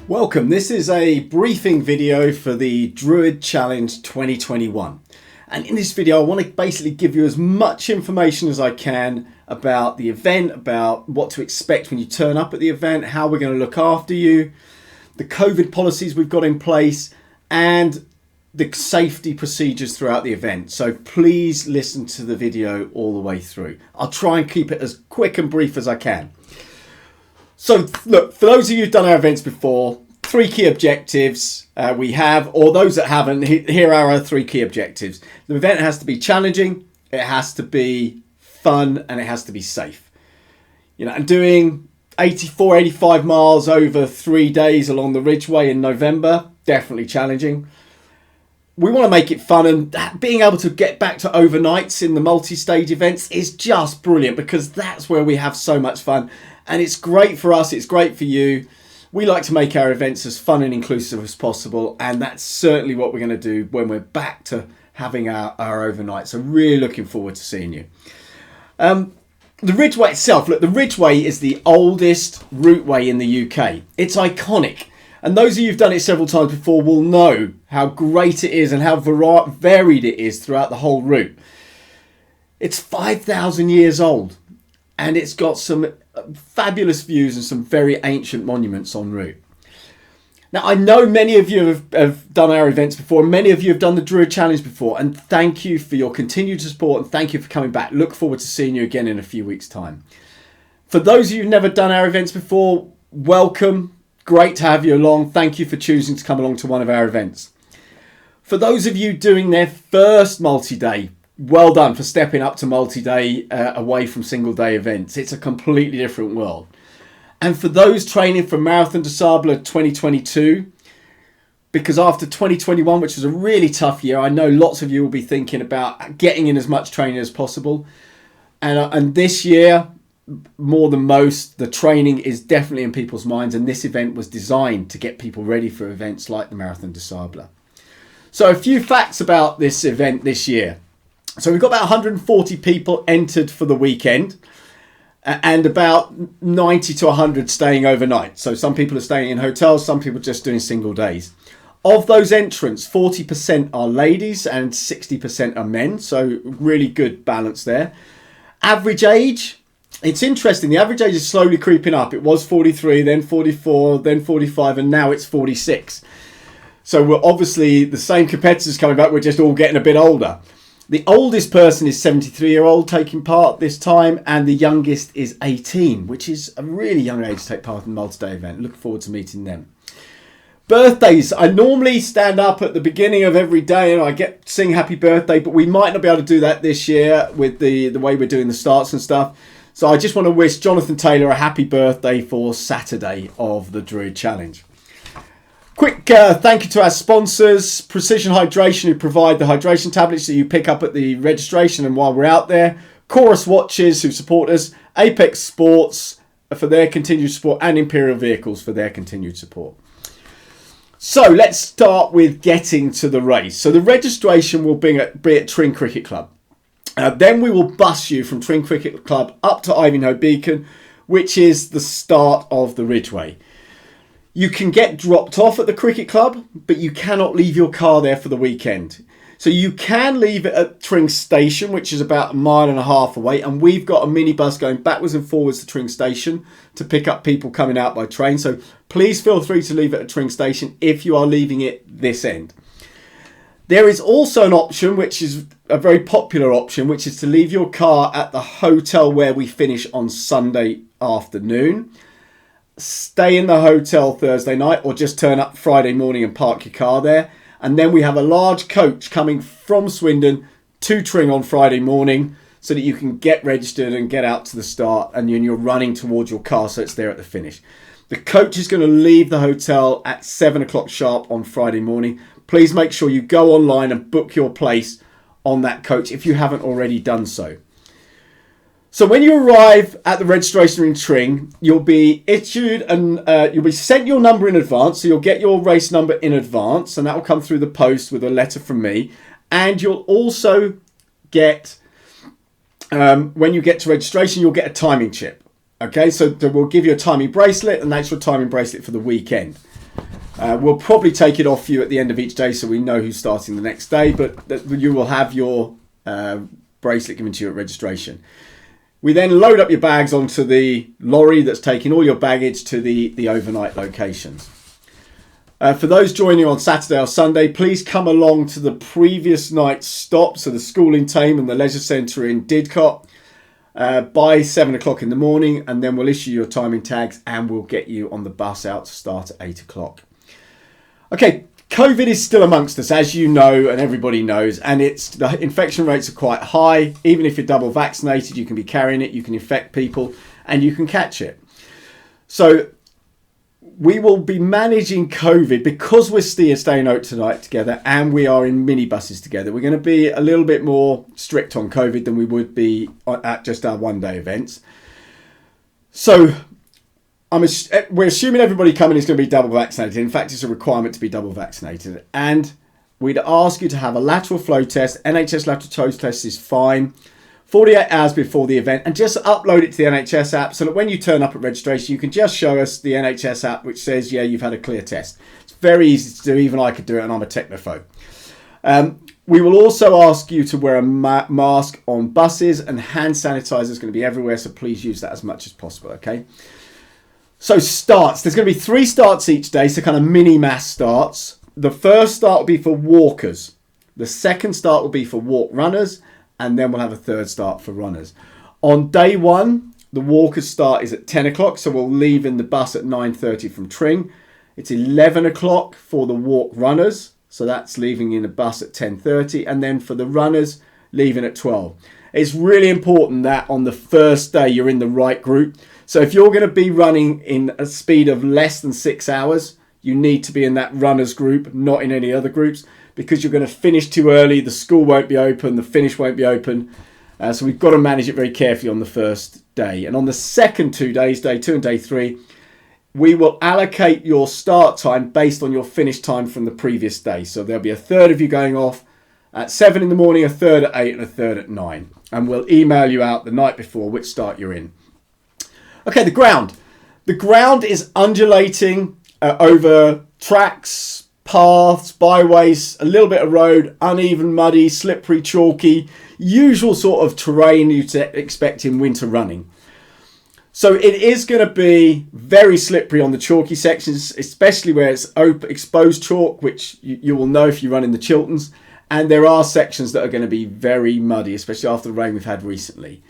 Welcome, this is a briefing video for the Druid Challenge 2021. And in this video I want to basically give you as much information as I can about the event, about what to expect when you turn up at the event, how we're going to look after you, the COVID policies we've got in place, and the safety procedures throughout the event. So please listen to the video all the way through. I'll try and keep it as quick and brief as I can. So look, for those of you who've done our events before, three key objectives we have, or those that haven't, here are our three key objectives. The event has to be challenging, it has to be fun, and it has to be safe. You know, and doing 84, 85 miles over 3 days along the Ridgeway in November, definitely challenging. We want to make it fun, and being able to get back to overnights in the multi-stage events is just brilliant, because that's where we have so much fun. And it's great for us, it's great for you. We like to make our events as fun and inclusive as possible, and that's certainly what we're going to do when we're back to having our overnight. So really looking forward to seeing you. The Ridgeway itself, look, the Ridgeway is the oldest routeway in the UK. It's iconic, and those of you who've done it several times before will know how great it is and how varied it is throughout the whole route. It's 5,000 years old, and it's got some fabulous views and some very ancient monuments en route. Now, I know many of you have done our events before, and many of you have done the Druid Challenge before, and thank you for your continued support and thank you for coming back. Look forward to seeing you again in a few weeks' time. For those of you who've never done our events before, welcome. Great to have you along. Thank you for choosing to come along to one of our events. For those of you doing their first multi-day, well done for stepping up to multi-day away from single-day events. It's a completely different world. And for those training for Marathon des Sables 2022, because after 2021, which was a really tough year, I know lots of you will be thinking about getting in as much training as possible. And this year, more than most, the training is definitely in people's minds, and this event was designed to get people ready for events like the Marathon des Sables. So a few facts about this event this year. So we've got about 140 people entered for the weekend, and about 90 to 100 staying overnight. So some people are staying in hotels, some people just doing single days. Of those entrants, 40% are ladies and 60% are men. So really good balance there. Average age, it's interesting. The average age is slowly creeping up. It was 43, then 44, then 45, and now it's 46. So we're obviously the same competitors coming back. We're just all getting a bit older. The oldest person is 73-year-old taking part this time, and the youngest is 18, which is a really young age to take part in a multi-day event. Look forward to meeting them. Birthdays. I normally stand up at the beginning of every day and I sing happy birthday, but we might not be able to do that this year with the way we're doing the starts and stuff. So I just want to wish Jonathan Taylor a happy birthday for Saturday of the Druid Challenge. Quick thank you to our sponsors, Precision Hydration, who provide the hydration tablets that you pick up at the registration and while we're out there. Chorus Watches, who support us. Apex Sports for their continued support, and Imperial Vehicles for their continued support. So let's start with getting to the race. So the registration will be at Tring Cricket Club. Then we will bus you from Tring Cricket Club up to Ivanhoe Beacon, which is the start of the Ridgeway. You can get dropped off at the cricket club, but you cannot leave your car there for the weekend. So you can leave it at Tring Station, which is about 1.5 miles away. And we've got a minibus going backwards and forwards to Tring Station to pick up people coming out by train. So please feel free to leave it at Tring Station if you are leaving it this end. There is also an option, which is a very popular option, which is to leave your car at the hotel where we finish on Sunday afternoon. Stay in the hotel Thursday night, or just turn up Friday morning and park your car there. And then we have a large coach coming from Swindon to Tring on Friday morning so that you can get registered and get out to the start, and you're running towards your car so it's there at the finish. The coach is going to leave the hotel at 7 o'clock sharp on Friday morning. Please make sure you go online and book your place on that coach if you haven't already done so. So when you arrive at the registration in Tring, you'll be issued and you'll be sent your number in advance. So you'll get your race number in advance, and that will come through the post with a letter from me. And you'll also get, when you get to registration, you'll get a timing chip. Okay, so we'll give you a timing bracelet, and that's your timing bracelet for the weekend. We'll probably take it off you at the end of each day so we know who's starting the next day, but you will have your bracelet given to you at registration. We then load up your bags onto the lorry that's taking all your baggage to the overnight locations. For those joining on Saturday or Sunday, please come along to the previous night's stop, so the school in Tame and the leisure centre in Didcot, by 7 o'clock in the morning, and then we'll issue your timing tags and we'll get you on the bus out to start at 8 o'clock. Okay, COVID is still amongst us, as you know, and everybody knows, and the infection rates are quite high. Even if you're double vaccinated, you can be carrying it, you can infect people, and you can catch it. So we will be managing COVID because we're staying out tonight together and we are in minibuses together. We're going to be a little bit more strict on COVID than we would be at just our one-day events. So we're assuming everybody coming is going to be double vaccinated. In fact, it's a requirement to be double vaccinated. And we'd ask you to have a lateral flow test. NHS lateral flow test is fine. 48 hours before the event, and just upload it to the NHS app so that when you turn up at registration, you can just show us the NHS app which says, yeah, you've had a clear test. It's very easy to do. Even I could do it, and I'm a technophobe. We will also ask you to wear a mask on buses, and hand sanitizer is going to be everywhere, so please use that as much as possible, okay? So starts. There's going to be 3 starts each day, so kind of mini mass starts. The first start will be for walkers. The second start will be for walk runners. And then we'll have a third start for runners. On day 1, the walkers start is at 10 o'clock. So we'll leave in the bus at 9:30 from Tring. It's 11 o'clock for the walk runners. So that's leaving in the bus at 10:30. And then for the runners, leaving at 12. It's really important that on the first day, you're in the right group. So if you're going to be running in a speed of less than 6 hours, you need to be in that runners group, not in any other groups, because you're going to finish too early, the school won't be open, the finish won't be open. So we've got to manage it very carefully on the first day. And on the second 2 days, day 2 and day 3, we will allocate your start time based on your finish time from the previous day. So there'll be a third of you going off at 7 in the morning, a third at 8 and a third at 9. And we'll email you out the night before which start you're in. Okay, the ground. The ground is undulating over tracks, paths, byways, a little bit of road, uneven, muddy, slippery, chalky, usual sort of terrain you'd expect in winter running. So it is going to be very slippery on the chalky sections, especially where it's exposed chalk, which you will know if you run in the Chilterns. And there are sections that are going to be very muddy, especially after the rain we've had recently.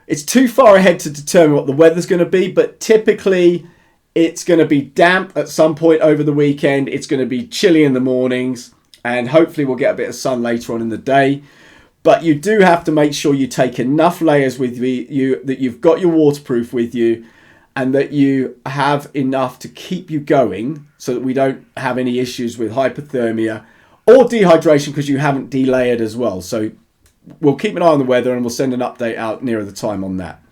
It's too far ahead to determine what the weather's going to be, but typically it's going to be damp at some point over the weekend. It's going to be chilly in the mornings, and hopefully we'll get a bit of sun later on in the day. But you do have to make sure you take enough layers with you, that you've got your waterproof with you, and that you have enough to keep you going so that we don't have any issues with hypothermia or dehydration because you haven't delayered as well. So we'll keep an eye on the weather and we'll send an update out nearer the time on that.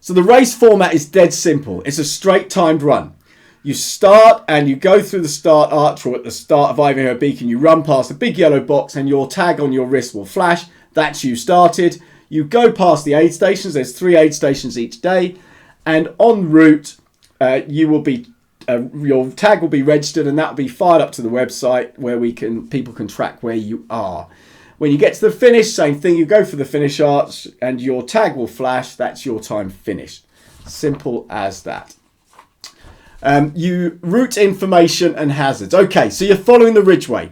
So the race format is dead simple. It's a straight timed run. You start and you go through the start arch, or at the start of Ivanhoe Beacon, you run past a big yellow box and your tag on your wrist will flash. That's you started. You go past the aid stations. There's 3 aid stations each day. And en route, you will be your tag will be registered, and that will be fired up to the website where people can track where you are. When you get to the finish, same thing. You go for the finish arch and your tag will flash. That's your time finished. Simple as that. You route information and hazards. Okay, so you're following the Ridgeway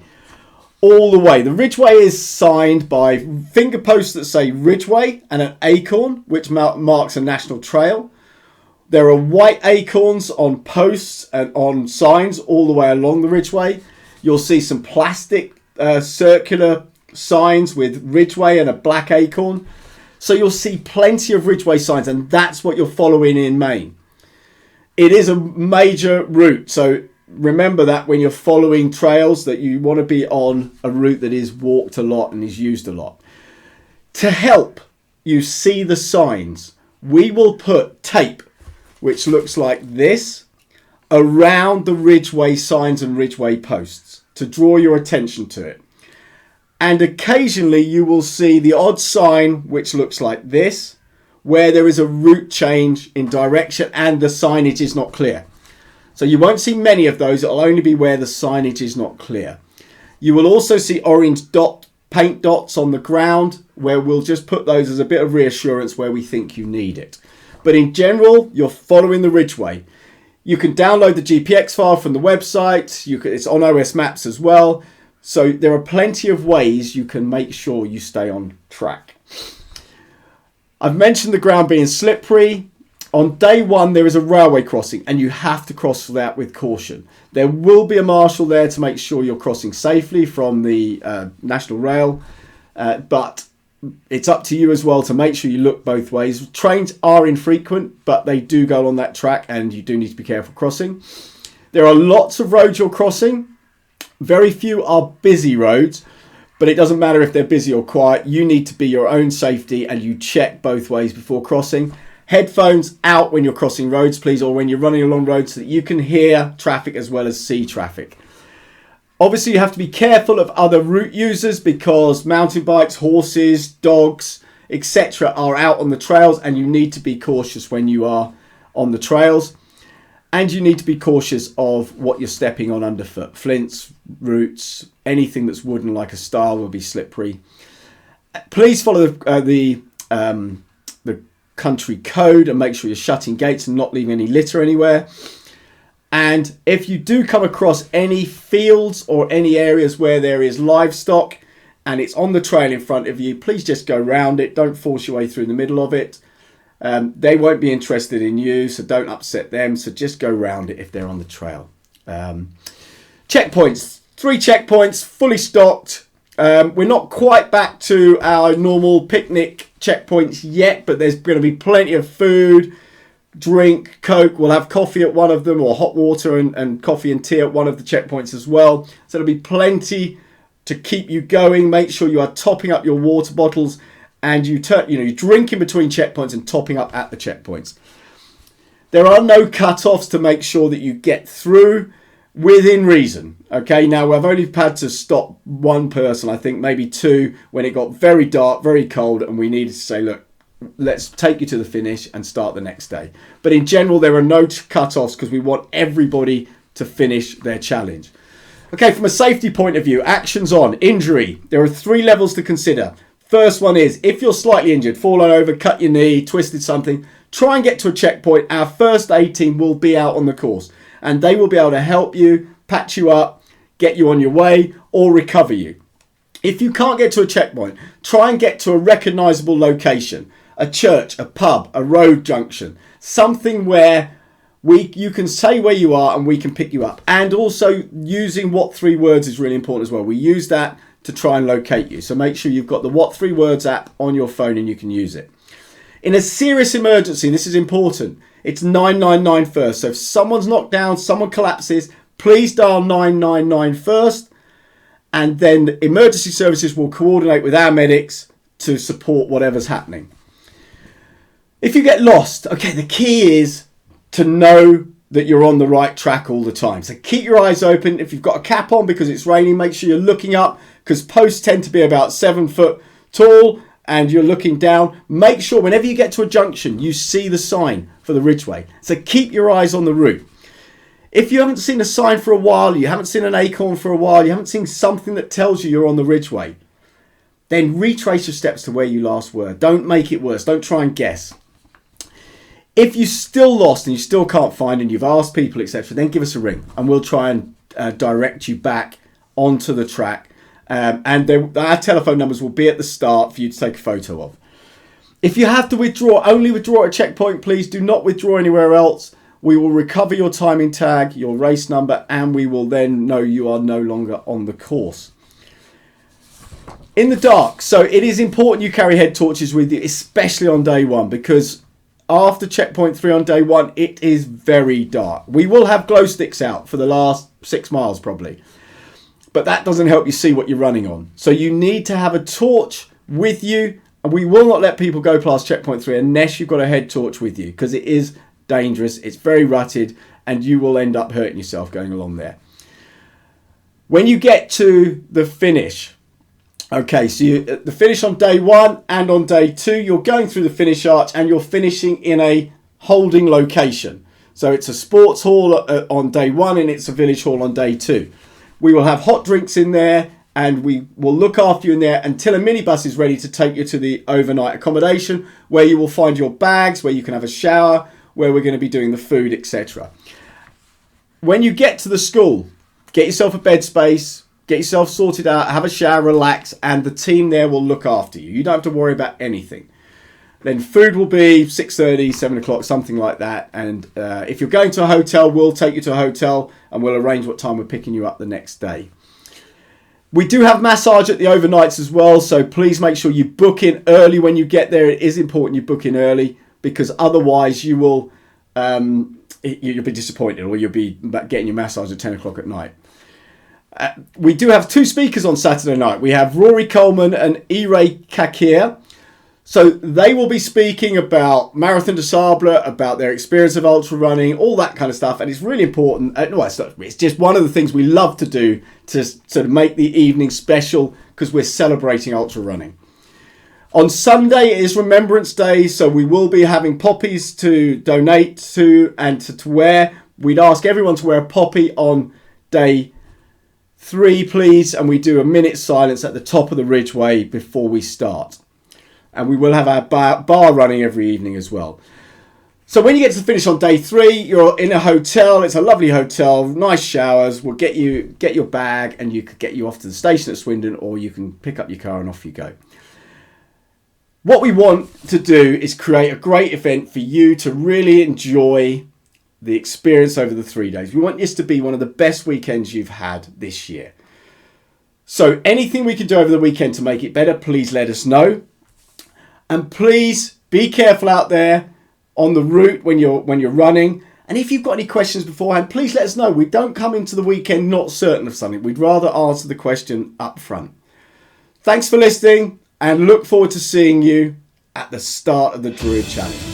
all the way. The Ridgeway is signed by finger posts that say Ridgeway and an acorn, which marks a national trail. There are white acorns on posts and on signs all the way along the Ridgeway. You'll see some plastic circular signs with Ridgeway and a black acorn. So you'll see plenty of Ridgeway signs, and that's what you're following in Maine. It is a major route, so remember that when you're following trails, that you want to be on a route that is walked a lot and is used a lot. To help you see the signs, we will put tape, which looks like this, around the Ridgeway signs and Ridgeway posts to draw your attention to it. And occasionally you will see the odd sign which looks like this, where there is a route change in direction and the signage is not clear. So you won't see many of those. It'll only be where the signage is not clear. You will also see orange paint dots on the ground, where we'll just put those as a bit of reassurance where we think you need it. But in general, you're following the ridgeway. You can download the GPX file from the website. It's on OS Maps as well. So there are plenty of ways you can make sure you stay on track. I've mentioned the ground being slippery. On day one, there is a railway crossing, and you have to cross that with caution. There will be a marshal there to make sure you're crossing safely from the National Rail, but it's up to you as well to make sure you look both ways. Trains are infrequent, but they do go on that track, and you do need to be careful crossing. There are lots of roads you're crossing. Very few are busy roads, but it doesn't matter if they're busy or quiet. You need to be your own safety, and you check both ways before crossing. Headphones out when you're crossing roads, please, or when you're running along roads so that you can hear traffic as well as see traffic. Obviously, you have to be careful of other route users because mountain bikes, horses, dogs, etc. are out on the trails, and you need to be cautious when you are on the trails. And you need to be cautious of what you're stepping on underfoot. Flints, roots, anything that's wooden like a stile will be slippery. Please follow the country code and make sure you're shutting gates and not leaving any litter anywhere. And if you do come across any fields or any areas where there is livestock and it's on the trail in front of you, please just go round it. Don't force your way through the middle of it. They won't be interested in you, so don't upset them. So just go round it if they're on the trail. Checkpoints. 3 checkpoints, fully stocked. We're not quite back to our normal picnic checkpoints yet, but there's going to be plenty of food, drink, Coke. We'll have coffee at one of them, or hot water and coffee and tea at one of the checkpoints as well. So there'll be plenty to keep you going. Make sure you are topping up your water bottles, and you drink in between checkpoints and topping up at the checkpoints. There are no cut-offs to make sure that you get through within reason. Okay, now I've only had to stop one person, I think maybe 2, when it got very dark, very cold, and we needed to say, look, let's take you to the finish and start the next day. But in general, there are no cut-offs because we want everybody to finish their challenge. Okay, from a safety point of view, actions on, injury. There are 3 levels to consider. First one is, if you're slightly injured, fallen over, cut your knee, twisted something, try and get to a checkpoint. Our first aid team will be out on the course, and they will be able to help you, patch you up, get you on your way, or recover you. If you can't get to a checkpoint, try and get to a recognisable location, a church, a pub, a road junction, something where you can say where you are and we can pick you up. And also using What 3 Words is really important as well. We use that to try and locate you. So make sure you've got the What 3 Words app on your phone and you can use it. In a serious emergency, this is important, it's 999 first. So if someone's knocked down, someone collapses, please dial 999 first, and then emergency services will coordinate with our medics to support whatever's happening. If you get lost, okay, the key is to know that you're on the right track all the time. So keep your eyes open. If you've got a cap on because it's raining, make sure you're looking up, because posts tend to be about 7 foot tall and you're looking down. Make sure whenever you get to a junction, you see the sign for the ridgeway. So keep your eyes on the route. If you haven't seen a sign for a while, you haven't seen an acorn for a while, you haven't seen something that tells you you're on the ridgeway, then retrace your steps to where you last were. Don't make it worse. Don't try and guess. If you're still lost and you still can't find and you've asked people, etc., then give us a ring and we'll try and direct you back onto the track. Our telephone numbers will be at the start for you to take a photo of. If you have to withdraw, only withdraw at a checkpoint, please. Do not withdraw anywhere else. We will recover your timing tag, your race number, and we will then know you are no longer on the course. In the dark, so it is important you carry head torches with you, especially on day 1, because after checkpoint 3 on day 1, it is very dark. We will have glow sticks out for the last 6 miles probably, but that doesn't help you see what you're running on. So you need to have a torch with you, and we will not let people go past checkpoint 3 unless you've got a head torch with you, because it is dangerous, it's very rutted, and you will end up hurting yourself going along there. When you get to the finish, okay, so the finish on day 1 and on day 2, you're going through the finish arch and you're finishing in a holding location. So it's a sports hall on day 1 and it's a village hall on day 2. We will have hot drinks in there and we will look after you in there until a minibus is ready to take you to the overnight accommodation, where you will find your bags, where you can have a shower, where we're going to be doing the food, etc. When you get to the school, get yourself a bed space, get yourself sorted out, have a shower, relax, and the team there will look after you. You don't have to worry about anything. Then food will be 6:30, 7 o'clock, something like that. And if you're going to a hotel, we'll take you to a hotel and we'll arrange what time we're picking you up the next day. We do have massage at the overnights as well, so please make sure you book in early when you get there. It is important you book in early, because otherwise you will you'll be disappointed, or you'll be getting your massage at 10 o'clock at night. We do have 2 speakers on Saturday night. We have Rory Coleman and Ire Kakir. So they will be speaking about Marathon des Sables, about their experience of ultra running, all that kind of stuff. And it's really important. It's just one of the things we love to do to sort of make the evening special, because we're celebrating ultra running. On Sunday is Remembrance Day, so we will be having poppies to donate to and to wear. We'd ask everyone to wear a poppy on day 3, please. And we do a minute's silence at the top of the Ridgeway before we start. And we will have our bar running every evening as well. So when you get to the finish on day 3, you're in a hotel. It's a lovely hotel, nice showers. We'll get your bag and you could get you off to the station at Swindon, or you can pick up your car and off you go. What we want to do is create a great event for you to really enjoy the experience over the 3 days. We want this to be one of the best weekends you've had this year. So anything we can do over the weekend to make it better, please let us know. And please be careful out there on the route when you're running. And if you've got any questions beforehand, please let us know. We don't come into the weekend not certain of something. We'd rather answer the question up front. Thanks for listening, and look forward to seeing you at the start of the Druid Challenge.